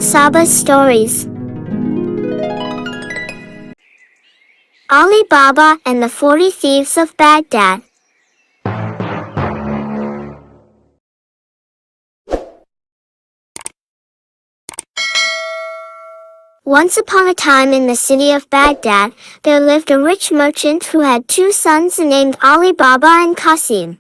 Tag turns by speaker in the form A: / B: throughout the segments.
A: Saba's stories. Ali Baba and the 40 Thieves of Baghdad. Once upon a time in the city of Baghdad, there lived a rich merchant who had two sons named Ali Baba and Qasim.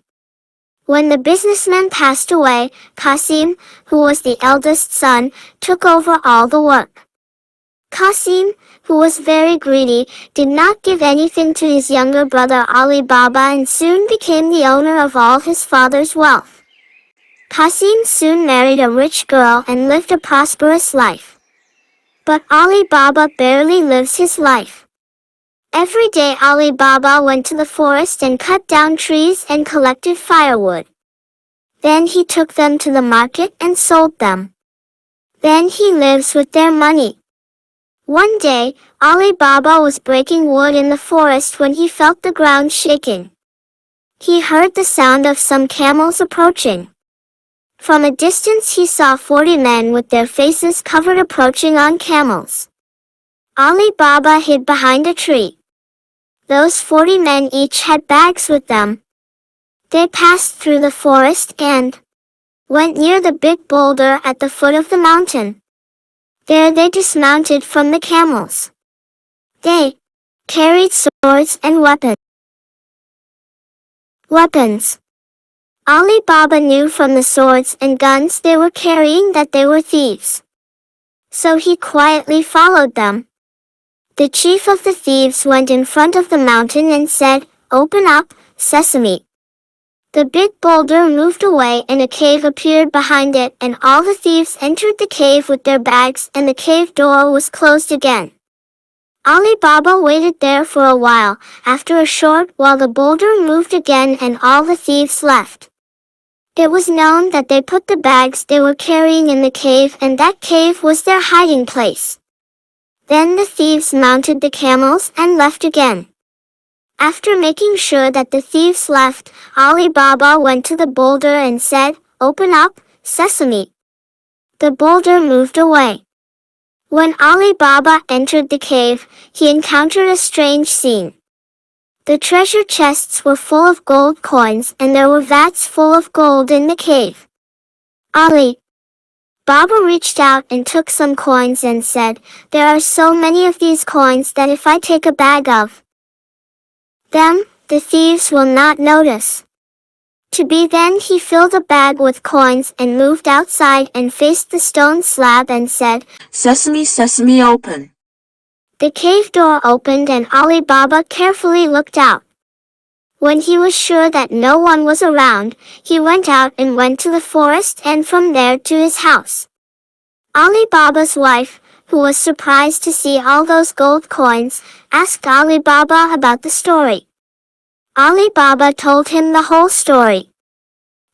A: When the businessman passed away, Qasim, who was the eldest son, took over all the work. Qasim, who was very greedy, did not give anything to his younger brother Ali Baba and soon became the owner of all his father's wealth. Qasim soon married a rich girl and lived a prosperous life. But Ali Baba barely lives his life. Every day Ali Baba went to the forest and cut down trees and collected firewood. Then he took them to the market and sold them. Then he lives with their money. One day, Ali Baba was breaking wood in the forest when he felt the ground shaking. He heard the sound of some camels approaching. From a distance he saw 40 men with their faces covered approaching on camels. Ali Baba hid behind a tree. Those 40 men each had bags with them. They passed through the forest and went near the big boulder at the foot of the mountain. There they dismounted from the camels. They carried swords and weapons. Ali Baba knew from the swords and guns they were carrying that they were thieves. So he quietly followed them. The chief of the thieves went in front of the mountain and said, "Open up, Sesame." The big boulder moved away and a cave appeared behind it, and all the thieves entered the cave with their bags and the cave door was closed again. Ali Baba waited there for a while. After a short while the boulder moved again and all the thieves left. It was known that they put the bags they were carrying in the cave and that cave was their hiding place. Then the thieves mounted the camels and left again. After making sure that the thieves left, Ali Baba went to the boulder and said, "Open up, Sesame." The boulder moved away. When Ali Baba entered the cave, he encountered a strange scene. The treasure chests were full of gold coins and there were vats full of gold in the cave. Ali Baba reached out and took some coins and said, "There are so many of these coins that if I take a bag of them, the thieves will not notice." Then he filled a bag with coins and moved outside and faced the stone slab and said,
B: "Sesame, sesame, open."
A: The cave door opened and Ali Baba carefully looked out. When he was sure that no one was around, he went out and went to the forest and from there to his house. Ali Baba's wife, who was surprised to see all those gold coins, asked Ali Baba about the story. Ali Baba told him the whole story.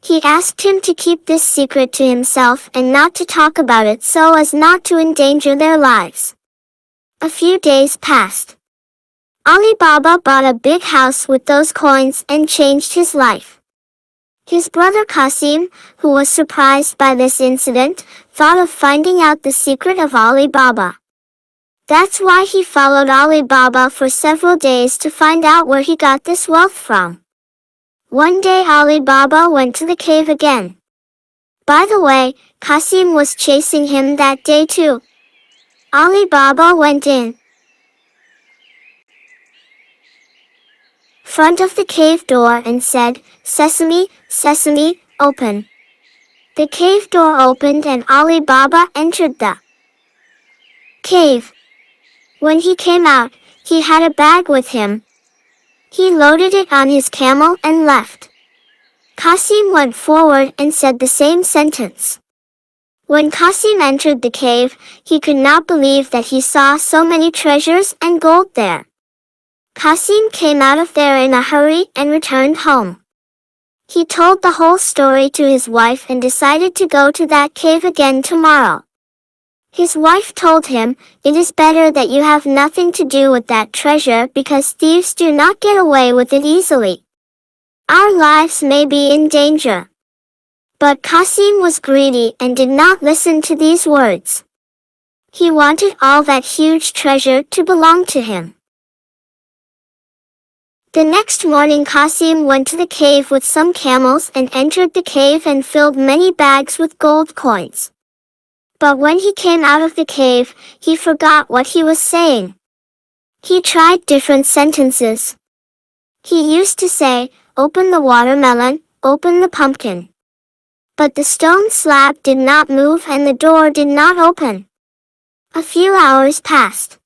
A: He asked him to keep this secret to himself and not to talk about it so as not to endanger their lives. A few days passed. Ali Baba bought a big house with those coins and changed his life. His brother Qasim, who was surprised by this incident, thought of finding out the secret of Ali Baba. That's why he followed Ali Baba for several days to find out where he got this wealth from. One day Ali Baba went to the cave again. By the way, Qasim was chasing him that day too. Ali Baba went in front of the cave door and said, "Sesame, Sesame, open." The cave door opened and Ali Baba entered the cave. When he came out, he had a bag with him. He loaded it on his camel and left. Qasim went forward and said the same sentence. When Qasim entered the cave, he could not believe that he saw so many treasures and gold there. Qasim came out of there in a hurry and returned home. He told the whole story to his wife and decided to go to that cave again tomorrow. His wife told him, "It is better that you have nothing to do with that treasure because thieves do not get away with it easily. Our lives may be in danger." But Qasim was greedy and did not listen to these words. He wanted all that huge treasure to belong to him. The next morning Qasim went to the cave with some camels and entered the cave and filled many bags with gold coins. But when he came out of the cave, he forgot what he was saying. He tried different sentences. He used to say, "Open the watermelon, open the pumpkin." But the stone slab did not move and the door did not open. A few hours passed.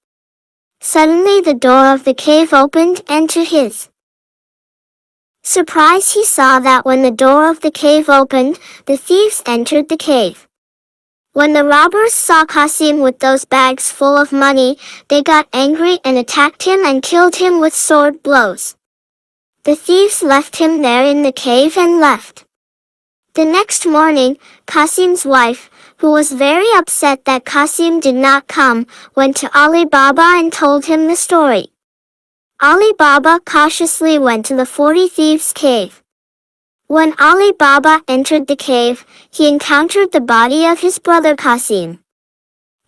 A: Suddenly the door of the cave opened and to his surprise he saw that when the door of the cave opened, the thieves entered the cave. When the robbers saw Qasim with those bags full of money, they got angry and attacked him and killed him with sword blows. The thieves left him there in the cave and left. The next morning, Qasim's wife, who was very upset that Qasim did not come, went to Ali Baba and told him the story. Ali Baba cautiously went to the 40 thieves' cave. When Ali Baba entered the cave, he encountered the body of his brother Qasim.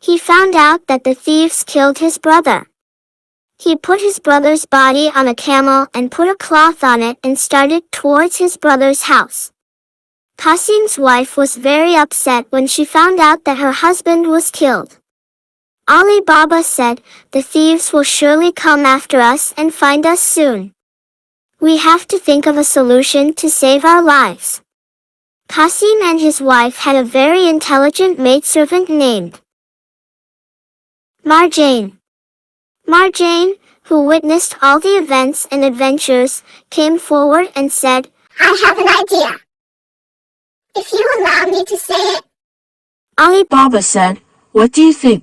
A: He found out that the thieves killed his brother. He put his brother's body on a camel and put a cloth on it and started towards his brother's house. Qasim's wife was very upset when she found out that her husband was killed. Ali Baba said, "The thieves will surely come after us and find us soon. We have to think of a solution to save our lives." Qasim and his wife had a very intelligent maidservant named Marjane. Marjane, who witnessed all the events and adventures, came forward and said,
C: "I have an idea. If you allow me to say it."
B: Ali Baba said, "What do you think?"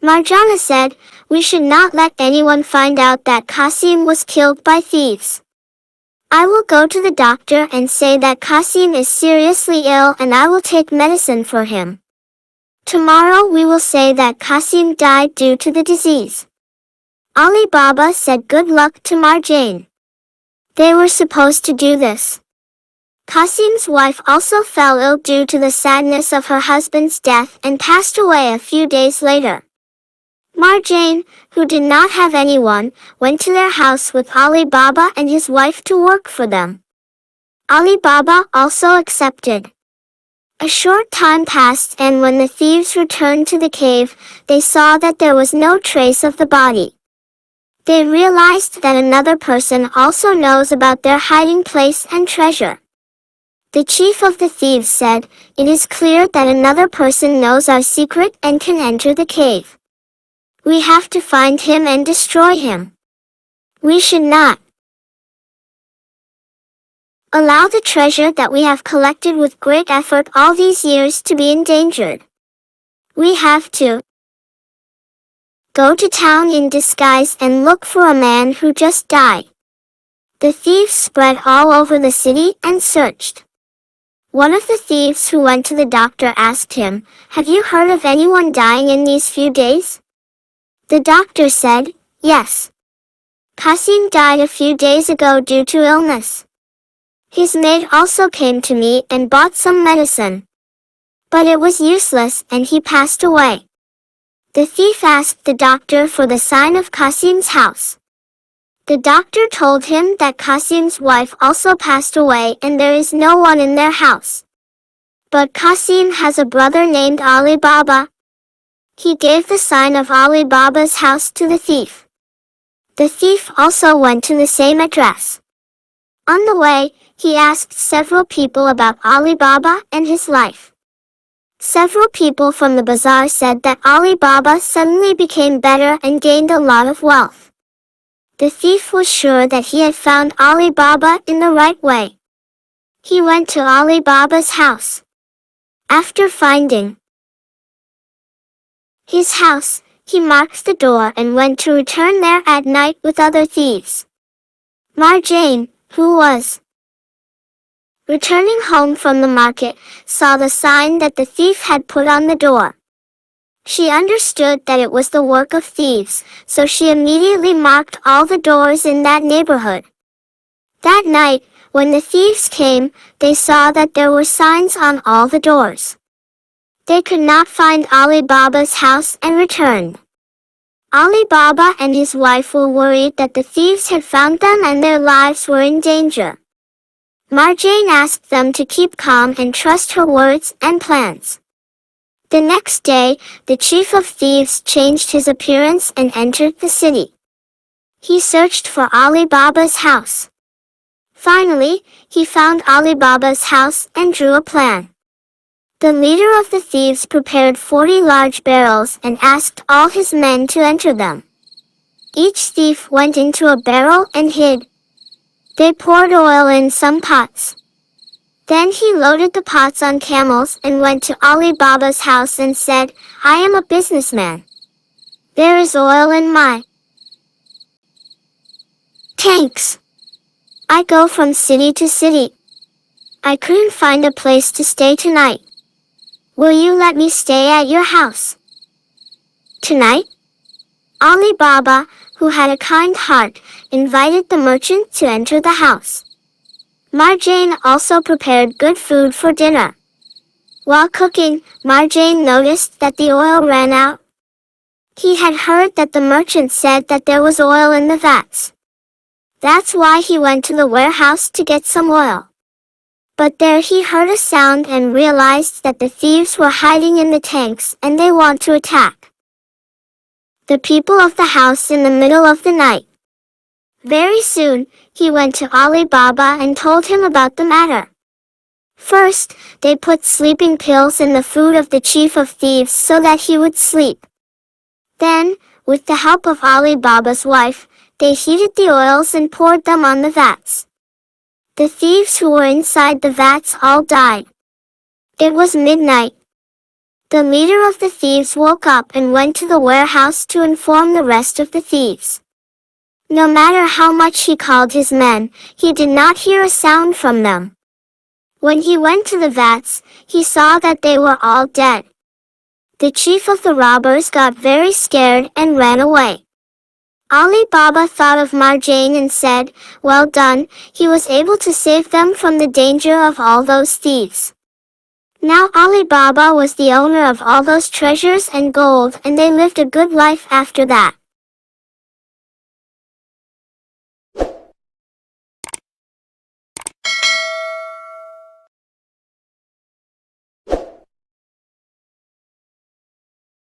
A: Marjana said, "We should not let anyone find out that Qasim was killed by thieves. I will go to the doctor and say that Qasim is seriously ill and I will take medicine for him. Tomorrow we will say that Qasim died due to the disease." Ali Baba said good luck to Marjane. They were supposed to do this. Qasim's wife also fell ill due to the sadness of her husband's death and passed away a few days later. Marjane, who did not have anyone, went to their house with Ali Baba and his wife to work for them. Ali Baba also accepted. A short time passed and when the thieves returned to the cave, they saw that there was no trace of the body. They realized that another person also knows about their hiding place and treasure. The chief of the thieves said, "It is clear that another person knows our secret and can enter the cave. We have to find him and destroy him. We should not allow the treasure that we have collected with great effort all these years to be endangered. We have to go to town in disguise and look for a man who just died." The thieves spread all over the city and searched. One of the thieves who went to the doctor asked him, "Have you heard of anyone dying in these few days?" The doctor said, "Yes. Qasim died a few days ago due to illness. His maid also came to me and bought some medicine. But it was useless and he passed away." The thief asked the doctor for the sign of Qasim's house. The doctor told him that Qasim's wife also passed away and there is no one in their house. But Qasim has a brother named Ali Baba. He gave the sign of Ali Baba's house to the thief. The thief also went to the same address. On the way, he asked several people about Ali Baba and his life. Several people from the bazaar said that Ali Baba suddenly became better and gained a lot of wealth. The thief was sure that he had found Ali Baba in the right way. He went to Ali Baba's house. After finding his house, he marked the door and went to return there at night with other thieves. Marjane, who was returning home from the market, saw the sign that the thief had put on the door. She understood that it was the work of thieves, so she immediately marked all the doors in that neighborhood. That night, when the thieves came, they saw that there were signs on all the doors. They could not find Ali Baba's house and returned. Ali Baba and his wife were worried that the thieves had found them and their lives were in danger. Marjane asked them to keep calm and trust her words and plans. The next day, the chief of thieves changed his appearance and entered the city. He searched for Ali Baba's house. Finally, he found Ali Baba's house and drew a plan. The leader of the thieves prepared 40 large barrels and asked all his men to enter them. Each thief went into a barrel and hid. They poured oil in some pots. Then he loaded the pots on camels and went to Ali Baba's house and said, "I am a businessman. There is oil in my tanks. I go from city to city. I couldn't find a place to stay tonight. Will you let me stay at your house tonight?" Ali Baba, who had a kind heart, invited the merchant to enter the house. Marjane also prepared good food for dinner. While cooking, Marjane noticed that the oil ran out. He had heard that the merchant said that there was oil in the vats. That's why he went to the warehouse to get some oil. But there he heard a sound and realized that the thieves were hiding in the tanks and they want to attack the people of the house in the middle of the night. Very soon, he went to Ali Baba and told him about the matter. First, they put sleeping pills in the food of the chief of thieves so that he would sleep. Then, with the help of Ali Baba's wife, they heated the oils and poured them on the vats. The thieves who were inside the vats all died. It was midnight. The leader of the thieves woke up and went to the warehouse to inform the rest of the thieves. No matter how much he called his men, he did not hear a sound from them. When he went to the vats, he saw that they were all dead. The chief of the robbers got very scared and ran away. Ali Baba thought of Marjane and said, "Well done, he was able to save them from the danger of all those thieves." Now Ali Baba was the owner of all those treasures and gold and they lived a good life after that.